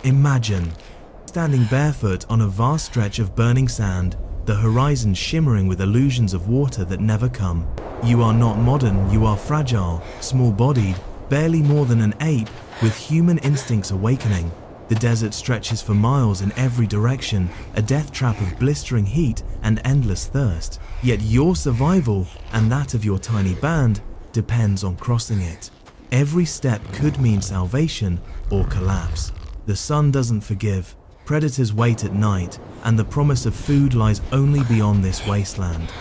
Imagine standing barefoot on a vast stretch of burning sand, the horizon shimmering with illusions of water that never come. You are not modern, you are fragile, small-bodied, barely more than an ape, with human instincts awakening. The desert stretches for miles in every direction, a death trap of blistering heat and endless thirst. Yet your survival, and that of your tiny band, depends on crossing it. Every step could mean salvation or collapse. The sun doesn't forgive, predators wait at night, and the promise of food lies only beyond this wasteland.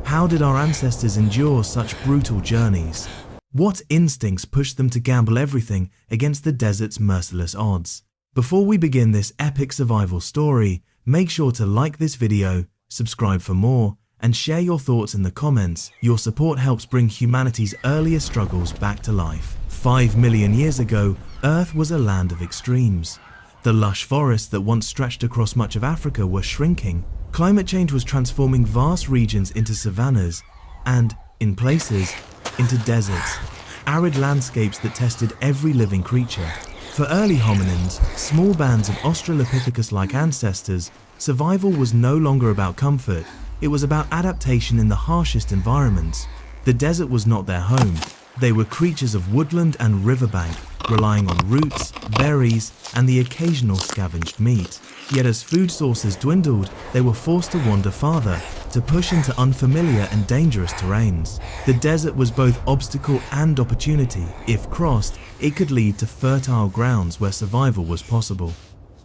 How did our ancestors endure such brutal journeys? What instincts pushed them to gamble everything against the desert's merciless odds? Before we begin this epic survival story, make sure to like this video, subscribe for more, and share your thoughts in the comments. Your support helps bring humanity's earliest struggles back to life. 5 million years ago, Earth was a land of extremes. The lush forests that once stretched across much of Africa were shrinking. Climate change was transforming vast regions into savannas and, in places, into deserts. Arid landscapes that tested every living creature. For early hominins, small bands of Australopithecus-like ancestors, survival was no longer about comfort. It was about adaptation in the harshest environments. The desert was not their home. They were creatures of woodland and riverbank, relying on roots, berries, and the occasional scavenged meat. Yet as food sources dwindled, they were forced to wander farther, to push into unfamiliar and dangerous terrains. The desert was both obstacle and opportunity. If crossed, it could lead to fertile grounds where survival was possible.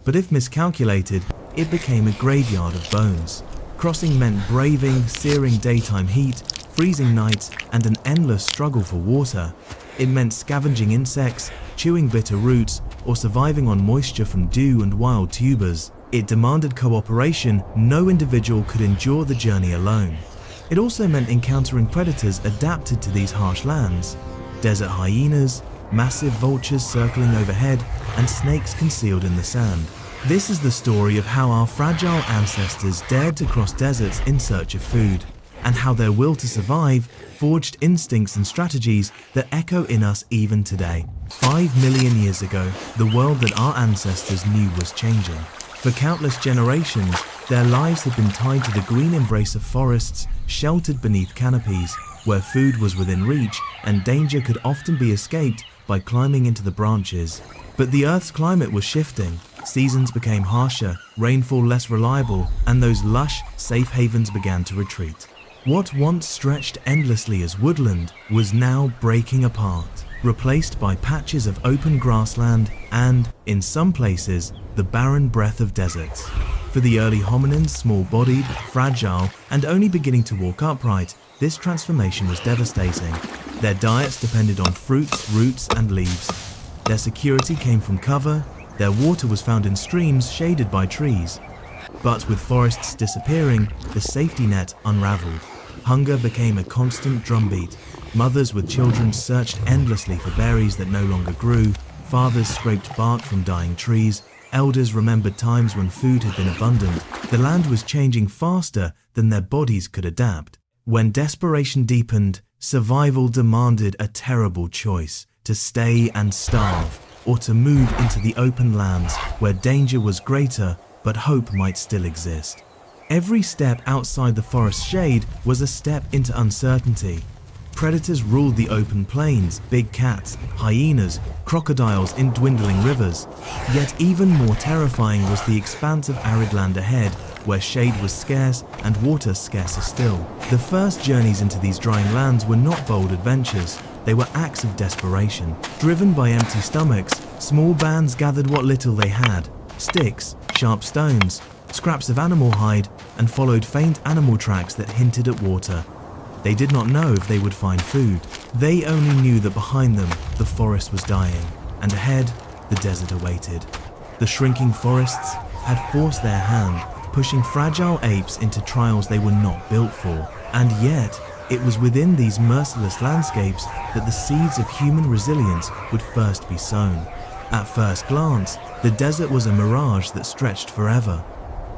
But if miscalculated, it became a graveyard of bones. Crossing meant braving searing daytime heat, freezing nights, and an endless struggle for water. It meant scavenging insects, chewing bitter roots, or surviving on moisture from dew and wild tubers. It demanded cooperation. No individual could endure the journey alone. It also meant encountering predators adapted to these harsh lands. Desert hyenas, massive vultures circling overhead, and snakes concealed in the sand. This is the story of how our fragile ancestors dared to cross deserts in search of food, and how their will to survive forged instincts and strategies that echo in us even today. 5 million years ago, the world that our ancestors knew was changing. For countless generations, their lives had been tied to the green embrace of forests, sheltered beneath canopies, where food was within reach and danger could often be escaped by climbing into the branches. But the Earth's climate was shifting. Seasons became harsher, rainfall less reliable, and those lush, safe havens began to retreat. What once stretched endlessly as woodland was now breaking apart, replaced by patches of open grassland and, in some places, the barren breath of deserts. For the early hominins, small-bodied, fragile, and only beginning to walk upright, this transformation was devastating. Their diets depended on fruits, roots, and leaves. Their security came from cover. Their water was found in streams shaded by trees. But with forests disappearing, the safety net unraveled. Hunger became a constant drumbeat. Mothers with children searched endlessly for berries that no longer grew. Fathers scraped bark from dying trees. Elders remembered times when food had been abundant. The land was changing faster than their bodies could adapt. When desperation deepened, survival demanded a terrible choice: to stay and starve, or to move into the open lands where danger was greater but hope might still exist. Every step outside the forest's shade was a step into uncertainty. Predators ruled the open plains: big cats, hyenas, crocodiles in dwindling rivers. Yet even more terrifying was the expanse of arid land ahead, where shade was scarce and water scarcer still. The first journeys into these drying lands were not bold adventures. They were acts of desperation. Driven by empty stomachs, small bands gathered what little they had: sticks, sharp stones, scraps of animal hide, and followed faint animal tracks that hinted at water. They did not know if they would find food. They only knew that behind them, the forest was dying, and ahead, the desert awaited. The shrinking forests had forced their hand, pushing fragile apes into trials they were not built for. And yet, it was within these merciless landscapes that the seeds of human resilience would first be sown. At first glance, the desert was a mirage that stretched forever.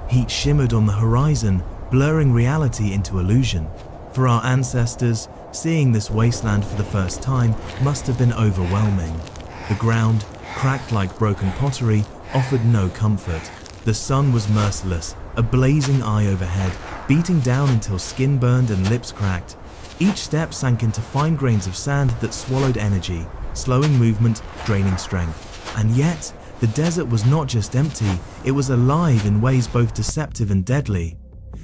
Heat shimmered on the horizon, blurring reality into illusion. For our ancestors, seeing this wasteland for the first time must have been overwhelming. The ground, cracked like broken pottery, offered no comfort. The sun was merciless, a blazing eye overhead, beating down until skin burned and lips cracked. Each step sank into fine grains of sand that swallowed energy, slowing movement, draining strength. And yet, the desert was not just empty, it was alive in ways both deceptive and deadly.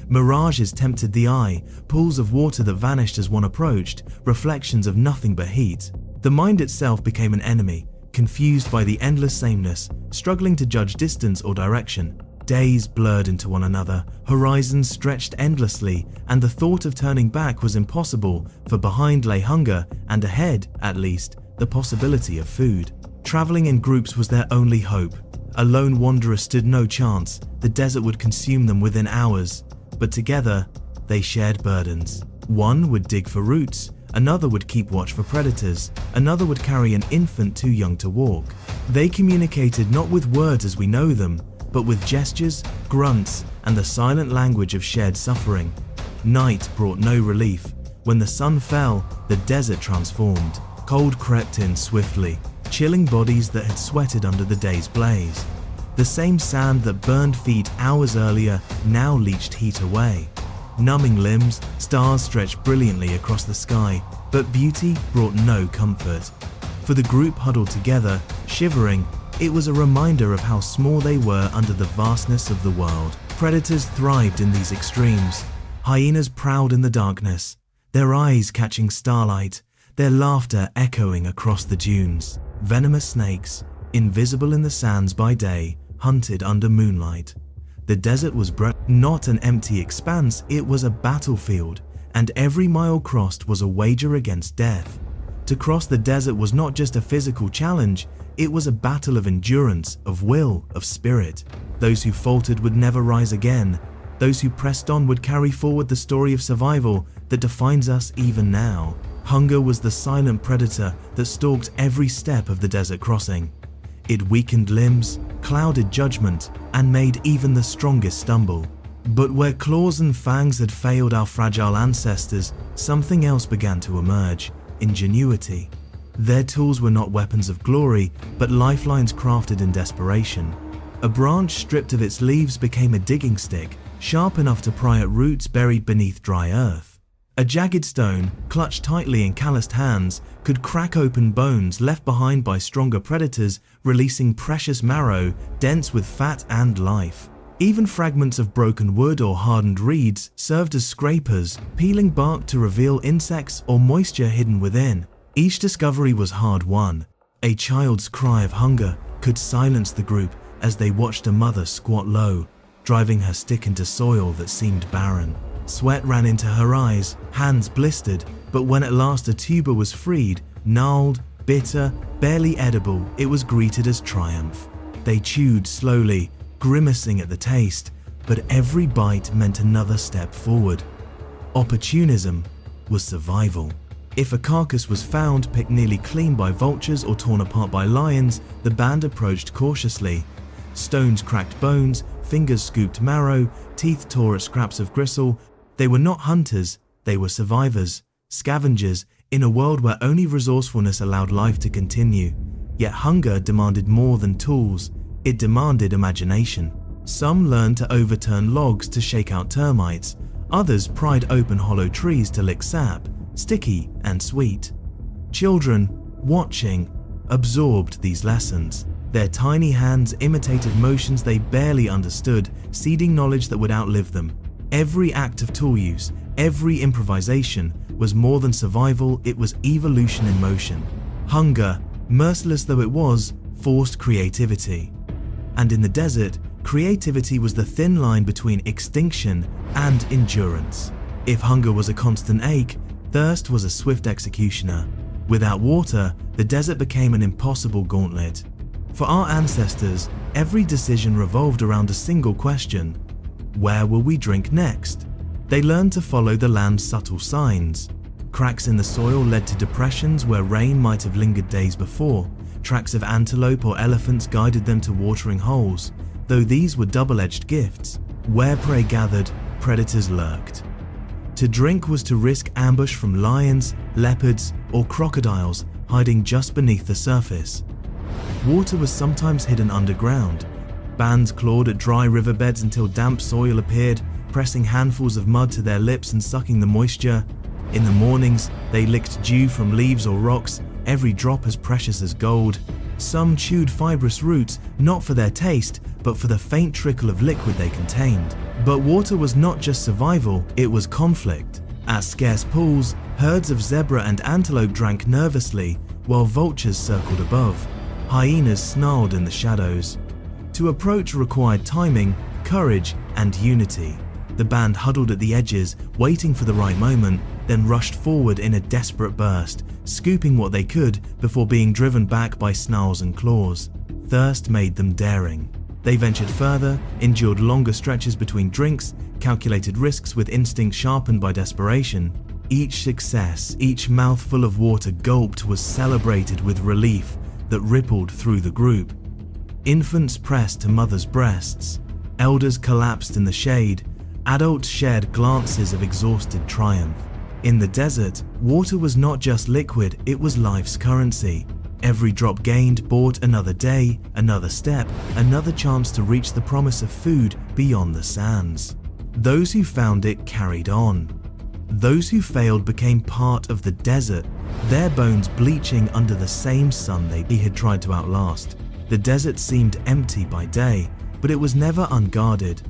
Mirages tempted the eye, pools of water that vanished as one approached, reflections of nothing but heat. The mind itself became an enemy, confused by the endless sameness, struggling to judge distance or direction. Days blurred into one another, horizons stretched endlessly, and the thought of turning back was impossible, for behind lay hunger, and ahead, at least, the possibility of food. Traveling in groups was their only hope. A lone wanderer stood no chance, the desert would consume them within hours. But together, they shared burdens. One would dig for roots, another would keep watch for predators, another would carry an infant too young to walk. They communicated not with words as we know them, but with gestures, grunts, and the silent language of shared suffering. Night brought no relief. When the sun fell, the desert transformed. Cold crept in swiftly, chilling bodies that had sweated under the day's blaze. The same sand that burned feet hours earlier now leached heat away. Numbing limbs, stars stretched brilliantly across the sky, but beauty brought no comfort. For the group huddled together, shivering, it was a reminder of how small they were under the vastness of the world. Predators thrived in these extremes. Hyenas prowled in the darkness, their eyes catching starlight, their laughter echoing across the dunes. Venomous snakes, invisible in the sands by day, hunted under moonlight. The desert was not an empty expanse, it was a battlefield, and every mile crossed was a wager against death. To cross the desert was not just a physical challenge, it was a battle of endurance, of will, of spirit. Those who faltered would never rise again. Those who pressed on would carry forward the story of survival that defines us even now. Hunger was the silent predator that stalked every step of the desert crossing. It weakened limbs, clouded judgment, and made even the strongest stumble. But where claws and fangs had failed our fragile ancestors, something else began to emerge: ingenuity. Their tools were not weapons of glory, but lifelines crafted in desperation. A branch stripped of its leaves became a digging stick, sharp enough to pry at roots buried beneath dry earth. A jagged stone, clutched tightly in calloused hands, could crack open bones left behind by stronger predators, releasing precious marrow, dense with fat and life. Even fragments of broken wood or hardened reeds served as scrapers, peeling bark to reveal insects or moisture hidden within. Each discovery was hard-won. A child's cry of hunger could silence the group as they watched a mother squat low, driving her stick into soil that seemed barren. Sweat ran into her eyes, hands blistered, but when at last a tuber was freed, gnarled, bitter, barely edible, it was greeted as triumph. They chewed slowly, grimacing at the taste, but every bite meant another step forward. Opportunism was survival. If a carcass was found picked nearly clean by vultures or torn apart by lions, the band approached cautiously. Stones cracked bones, fingers scooped marrow, teeth tore at scraps of gristle. They were not hunters, they were survivors, scavengers in a world where only resourcefulness allowed life to continue. Yet hunger demanded more than tools, it demanded imagination. Some learned to overturn logs to shake out termites, others pried open hollow trees to lick sap, sticky and sweet. Children, watching, absorbed these lessons. Their tiny hands imitated motions they barely understood, seeding knowledge that would outlive them. Every act of tool use, every improvisation, was more than survival, it was evolution in motion. Hunger, merciless though it was, forced creativity. And in the desert, creativity was the thin line between extinction and endurance. If hunger was a constant ache, thirst was a swift executioner. Without water, the desert became an impossible gauntlet. For our ancestors, every decision revolved around a single question: where will we drink next? They learned to follow the land's subtle signs. Cracks in the soil led to depressions where rain might have lingered days before. Tracks of antelope or elephants guided them to watering holes, though these were double-edged gifts. Where prey gathered, predators lurked. To drink was to risk ambush from lions, leopards, or crocodiles hiding just beneath the surface. Water was sometimes hidden underground, Bands clawed at dry riverbeds until damp soil appeared, pressing handfuls of mud to their lips and sucking the moisture. In the mornings, they licked dew from leaves or rocks, every drop as precious as gold. Some chewed fibrous roots, not for their taste, but for the faint trickle of liquid they contained. But water was not just survival, it was conflict. At scarce pools, herds of zebra and antelope drank nervously, while vultures circled above. Hyenas snarled in the shadows. To approach required timing, courage, and unity. The band huddled at the edges, waiting for the right moment, then rushed forward in a desperate burst, scooping what they could before being driven back by snarls and claws. Thirst made them daring. They ventured further, endured longer stretches between drinks, calculated risks with instinct sharpened by desperation. Each success, each mouthful of water gulped was celebrated with relief that rippled through the group. Infants pressed to mothers' breasts. Elders collapsed in the shade. Adults shared glances of exhausted triumph. In the desert, water was not just liquid, it was life's currency. Every drop gained bought another day, another step, another chance to reach the promise of food beyond the sands. Those who found it carried on. Those who failed became part of the desert, their bones bleaching under the same sun they had tried to outlast. The desert seemed empty by day, but it was never unguarded.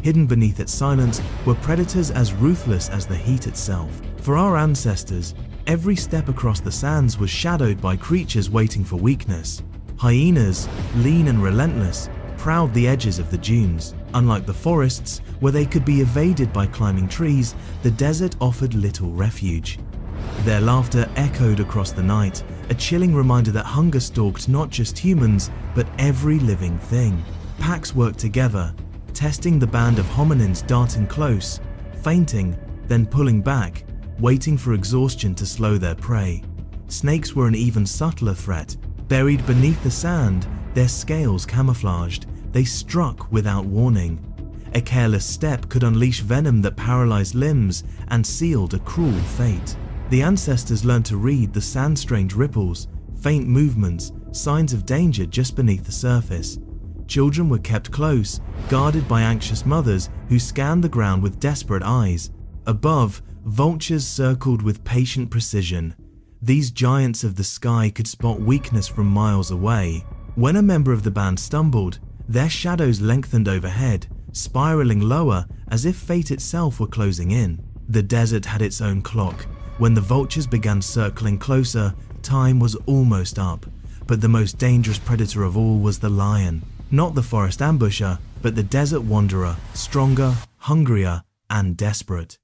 Hidden beneath its silence were predators as ruthless as the heat itself. For our ancestors, every step across the sands was shadowed by creatures waiting for weakness. Hyenas, lean and relentless, prowled the edges of the dunes. Unlike the forests, where they could be evaded by climbing trees, the desert offered little refuge. Their laughter echoed across the night, a chilling reminder that hunger stalked not just humans, but every living thing. Packs worked together, testing the band of hominins darting close, feinting, then pulling back, waiting for exhaustion to slow their prey. Snakes were an even subtler threat. Buried beneath the sand, their scales camouflaged, they struck without warning. A careless step could unleash venom that paralyzed limbs and sealed a cruel fate. The ancestors learned to read the sand-strange ripples, faint movements, signs of danger just beneath the surface. Children were kept close, guarded by anxious mothers who scanned the ground with desperate eyes. Above, vultures circled with patient precision. These giants of the sky could spot weakness from miles away. When a member of the band stumbled, their shadows lengthened overhead, spiraling lower as if fate itself were closing in. The desert had its own clock. When the vultures began circling closer, time was almost up. But the most dangerous predator of all was the lion. Not the forest ambusher, but the desert wanderer, stronger, hungrier, and desperate.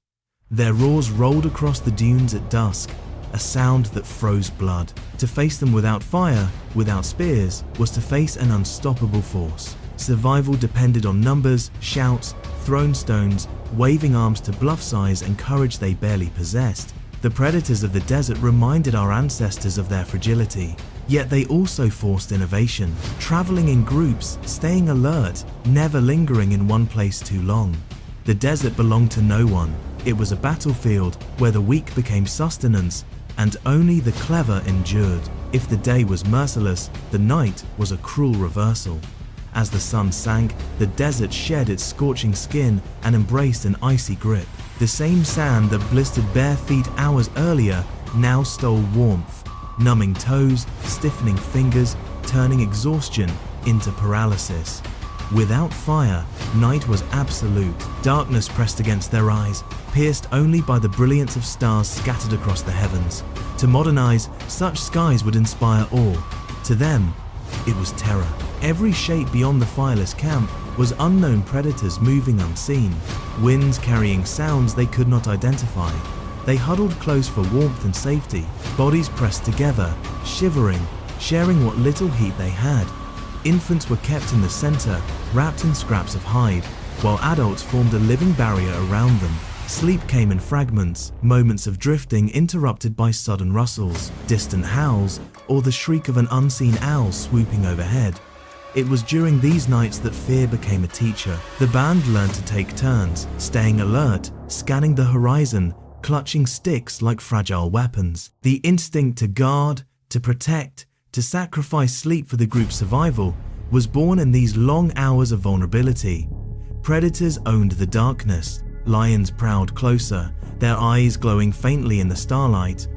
Their roars rolled across the dunes at dusk, a sound that froze blood. To face them without fire, without spears, was to face an unstoppable force. Survival depended on numbers, shouts, thrown stones, waving arms to bluff size and courage they barely possessed. The predators of the desert reminded our ancestors of their fragility. Yet they also forced innovation, traveling in groups, staying alert, never lingering in one place too long. The desert belonged to no one. It was a battlefield where the weak became sustenance and only the clever endured. If the day was merciless, the night was a cruel reversal. As the sun sank, the desert shed its scorching skin and embraced an icy grip. The same sand that blistered bare feet hours earlier now stole warmth, numbing toes, stiffening fingers, turning exhaustion into paralysis. Without fire, night was absolute. Darkness pressed against their eyes, pierced only by the brilliance of stars scattered across the heavens. To modernize, such skies would inspire awe. To them, it was terror. Every shape beyond the fireless camp was unknown predators moving unseen, winds carrying sounds they could not identify. They huddled close for warmth and safety, bodies pressed together, shivering, sharing what little heat they had. Infants were kept in the center, wrapped in scraps of hide, while adults formed a living barrier around them. Sleep came in fragments, moments of drifting interrupted by sudden rustles, distant howls, or the shriek of an unseen owl swooping overhead. It was during these nights that fear became a teacher. The band learned to take turns, staying alert, scanning the horizon, clutching sticks like fragile weapons. The instinct to guard, to protect, to sacrifice sleep for the group's survival was born in these long hours of vulnerability. Predators owned the darkness. Lions prowled closer, their eyes glowing faintly in the starlight.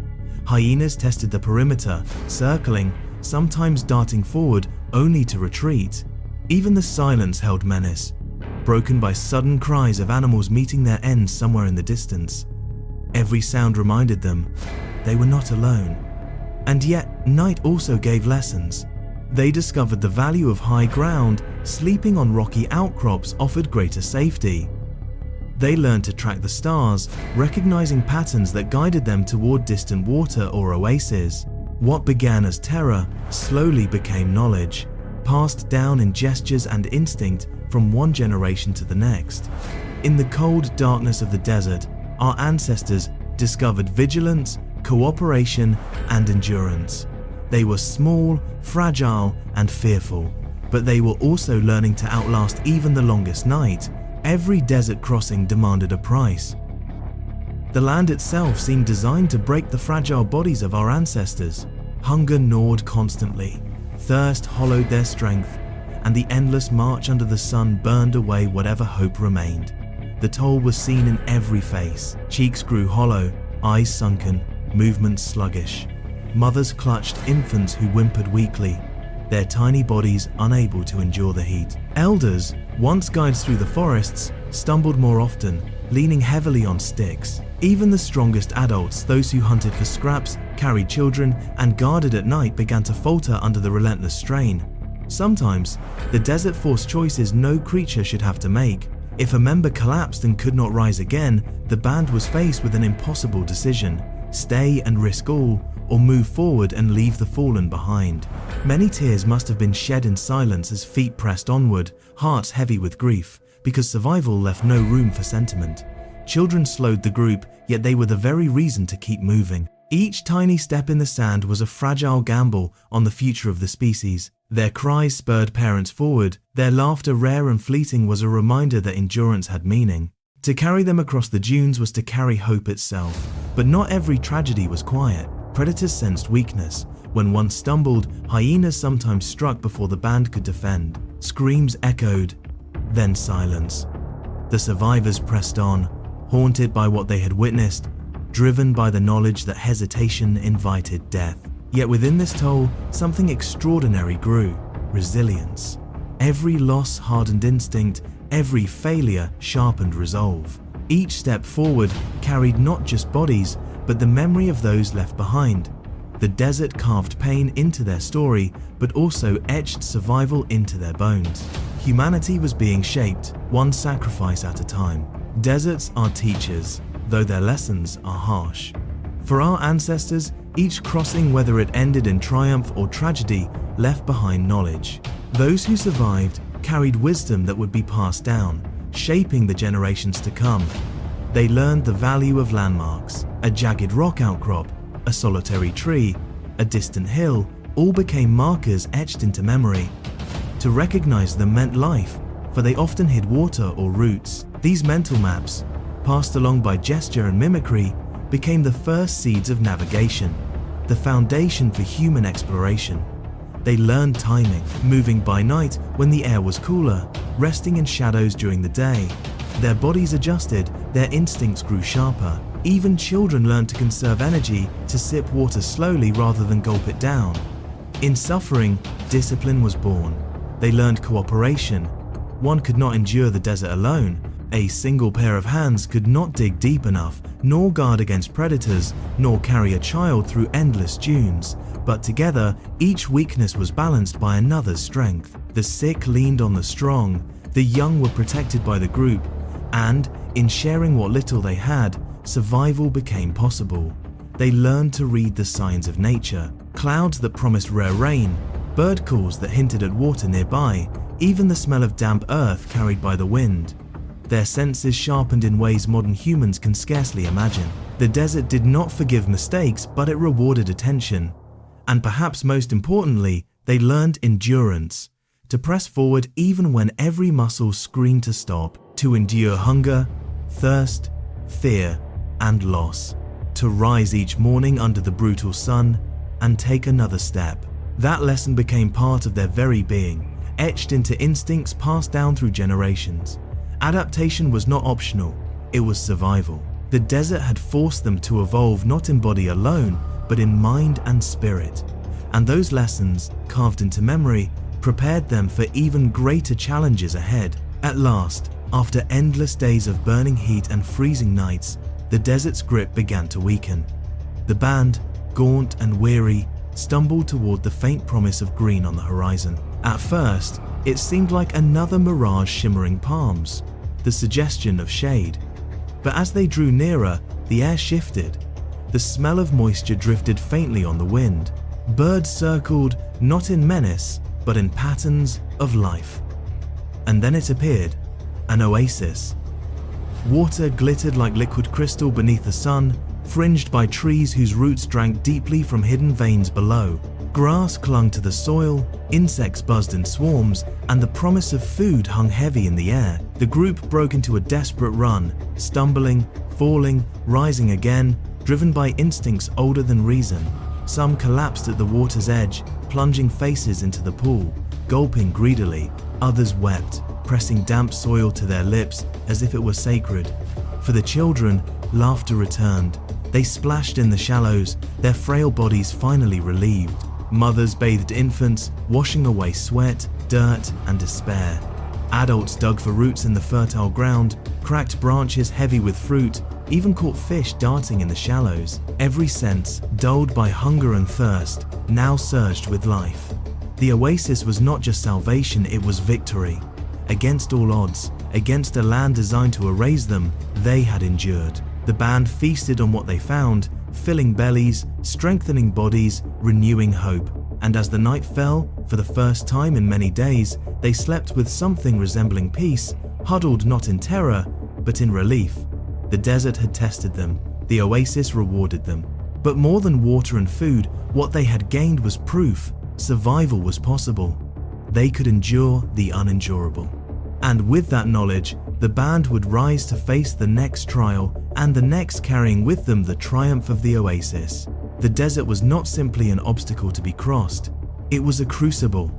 Hyenas tested the perimeter, circling, sometimes darting forward only to retreat. Even the silence held menace, broken by sudden cries of animals meeting their ends somewhere in the distance. Every sound reminded them they were not alone. And yet, night also gave lessons. They discovered the value of high ground. Sleeping on rocky outcrops offered greater safety. They learned to track the stars, recognizing patterns that guided them toward distant water or oases. What began as terror slowly became knowledge, passed down in gestures and instinct from one generation to the next. In the cold darkness of the desert, our ancestors discovered vigilance, cooperation, and endurance. They were small, fragile, and fearful, but they were also learning to outlast even the longest night. Every desert crossing demanded a price. The land itself seemed designed to break the fragile bodies of our ancestors. Hunger gnawed constantly, thirst hollowed their strength, and the endless march under the sun burned away whatever hope remained. The toll was seen in every face. Cheeks grew hollow, eyes sunken, movements sluggish. Mothers clutched infants who whimpered weakly, their tiny bodies unable to endure the heat. Elders, once guides through the forests, stumbled more often, leaning heavily on sticks. Even the strongest adults, those who hunted for scraps, carried children, and guarded at night, began to falter under the relentless strain. Sometimes, the desert forced choices no creature should have to make. If a member collapsed and could not rise again, the band was faced with an impossible decision: stay and risk all, or move forward and leave the fallen behind. Many tears must have been shed in silence as feet pressed onward, hearts heavy with grief, because survival left no room for sentiment. Children slowed the group, yet they were the very reason to keep moving. Each tiny step in the sand was a fragile gamble on the future of the species. Their cries spurred parents forward. Their laughter, rare and fleeting, was a reminder that endurance had meaning. To carry them across the dunes was to carry hope itself. But not every tragedy was quiet. Predators sensed weakness. When one stumbled, hyenas sometimes struck before the band could defend. Screams echoed, then silence. The survivors pressed on, haunted by what they had witnessed, driven by the knowledge that hesitation invited death. Yet within this toll, something extraordinary grew: resilience. Every loss hardened instinct, every failure sharpened resolve. Each step forward carried not just bodies, but the memory of those left behind. The desert carved pain into their story, but also etched survival into their bones. Humanity was being shaped, one sacrifice at a time. Deserts are teachers, though their lessons are harsh. For our ancestors, each crossing, whether it ended in triumph or tragedy, left behind knowledge. Those who survived carried wisdom that would be passed down, shaping the generations to come. They learned the value of landmarks. A jagged rock outcrop, a solitary tree, a distant hill, all became markers etched into memory. To recognize them meant life, for they often hid water or roots. These mental maps, passed along by gesture and mimicry, became the first seeds of navigation, the foundation for human exploration. They learned timing, moving by night when the air was cooler, resting in shadows during the day. Their bodies adjusted, their instincts grew sharper. Even children learned to conserve energy, to sip water slowly rather than gulp it down. In suffering, discipline was born. They learned cooperation. One could not endure the desert alone. A single pair of hands could not dig deep enough, nor guard against predators, nor carry a child through endless dunes. But together, each weakness was balanced by another's strength. The sick leaned on the strong, the young were protected by the group, and, in sharing what little they had, survival became possible. They learned to read the signs of nature: clouds that promised rare rain, bird calls that hinted at water nearby, even the smell of damp earth carried by the wind. Their senses sharpened in ways modern humans can scarcely imagine. The desert did not forgive mistakes, but it rewarded attention. And perhaps most importantly, they learned endurance, to press forward even when every muscle screamed to stop, to endure hunger, thirst, fear, and loss, to rise each morning under the brutal sun and take another step. That lesson became part of their very being, etched into instincts passed down through generations. Adaptation was not optional, it was survival. The desert had forced them to evolve not in body alone, but in mind and spirit. And those lessons, carved into memory, prepared them for even greater challenges ahead. At last, after endless days of burning heat and freezing nights, the desert's grip began to weaken. The band, gaunt and weary, stumbled toward the faint promise of green on the horizon. At first, it seemed like another mirage shimmering palms, the suggestion of shade. But as they drew nearer, the air shifted. The smell of moisture drifted faintly on the wind. Birds circled, not in menace, but in patterns of life. And then it appeared, an oasis. Water glittered like liquid crystal beneath the sun, fringed by trees whose roots drank deeply from hidden veins below. Grass clung to the soil, insects buzzed in swarms, and the promise of food hung heavy in the air. The group broke into a desperate run, stumbling, falling, rising again, driven by instincts older than reason. Some collapsed at the water's edge, plunging faces into the pool, gulping greedily. Others wept, pressing damp soil to their lips as if it were sacred. For the children, laughter returned. They splashed in the shallows, their frail bodies finally relieved. Mothers bathed infants, washing away sweat, dirt, and despair. Adults dug for roots in the fertile ground, cracked branches heavy with fruit, even caught fish darting in the shallows. Every sense, dulled by hunger and thirst, now surged with life. The oasis was not just salvation, it was victory. Against all odds, against a land designed to erase them, they had endured. The band feasted on what they found, filling bellies, strengthening bodies, renewing hope. And as the night fell, for the first time in many days, they slept with something resembling peace, huddled not in terror, but in relief. The desert had tested them, the oasis rewarded them. But more than water and food, what they had gained was proof survival was possible. They could endure the unendurable. And with that knowledge, the band would rise to face the next trial and the next, carrying with them the triumph of the oasis. The desert was not simply an obstacle to be crossed, it was a crucible,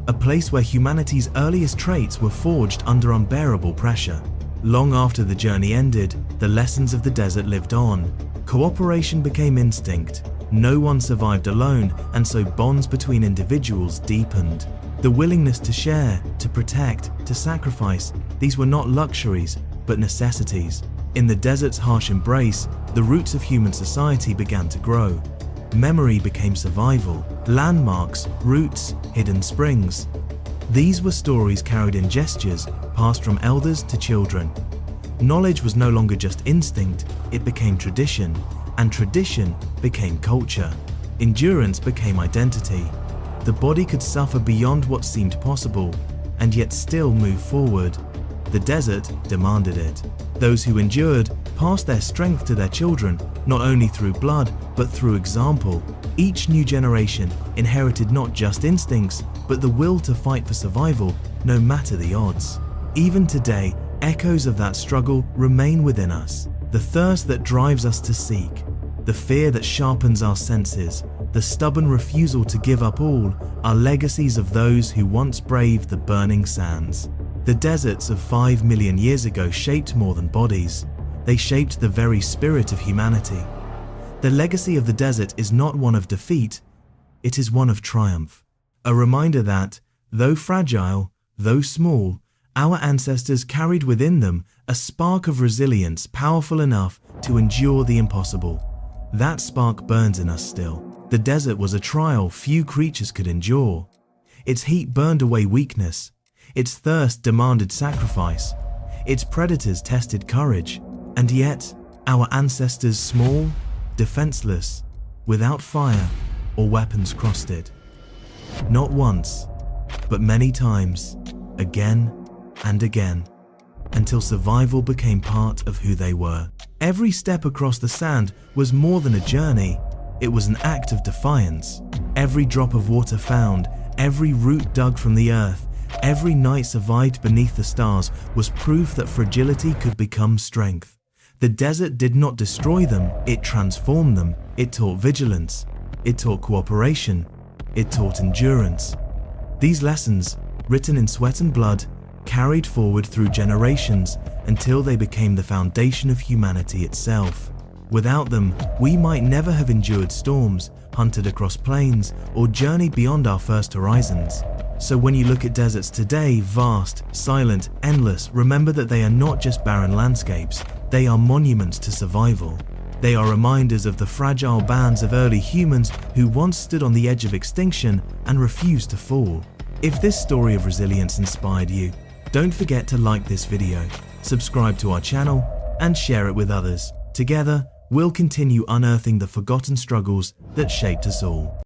a place where humanity's earliest traits were forged under unbearable pressure. Long after the journey ended, the lessons of the desert lived on. Cooperation became instinct, no one survived alone, and so bonds between individuals deepened. The willingness to share, to protect, to sacrifice, these were not luxuries, but necessities. In the desert's harsh embrace, the roots of human society began to grow. Memory became survival, landmarks, roots, hidden springs. These were stories carried in gestures, passed from elders to children. Knowledge was no longer just instinct, it became tradition, and tradition became culture. Endurance became identity. The body could suffer beyond what seemed possible, and yet still move forward. The desert demanded it. Those who endured passed their strength to their children, not only through blood, but through example. Each new generation inherited not just instincts, but the will to fight for survival, no matter the odds. Even today, echoes of that struggle remain within us. The thirst that drives us to seek, the fear that sharpens our senses, the stubborn refusal to give up all are legacies of those who once braved the burning sands. The deserts of 5 million years ago shaped more than bodies. They shaped the very spirit of humanity. The legacy of the desert is not one of defeat, it is one of triumph. A reminder that, though fragile, though small, our ancestors carried within them a spark of resilience powerful enough to endure the impossible. That spark burns in us still. The desert was a trial few creatures could endure. Its heat burned away weakness. Its thirst demanded sacrifice. Its predators tested courage. And yet, our ancestors, small, defenseless, without fire or weapons, crossed it. Not once, but many times, again and again, until survival became part of who they were. Every step across the sand was more than a journey, it was an act of defiance. Every drop of water found, every root dug from the earth, every night survived beneath the stars was proof that fragility could become strength. The desert did not destroy them, it transformed them. It taught vigilance, it taught cooperation, it taught endurance. These lessons, written in sweat and blood, carried forward through generations until they became the foundation of humanity itself. Without them, we might never have endured storms, hunted across plains, or journeyed beyond our first horizons. So when you look at deserts today, vast, silent, endless, remember that they are not just barren landscapes, they are monuments to survival. They are reminders of the fragile bands of early humans who once stood on the edge of extinction and refused to fall. If this story of resilience inspired you, don't forget to like this video, subscribe to our channel, and share it with others. Together, we'll continue unearthing the forgotten struggles that shaped us all.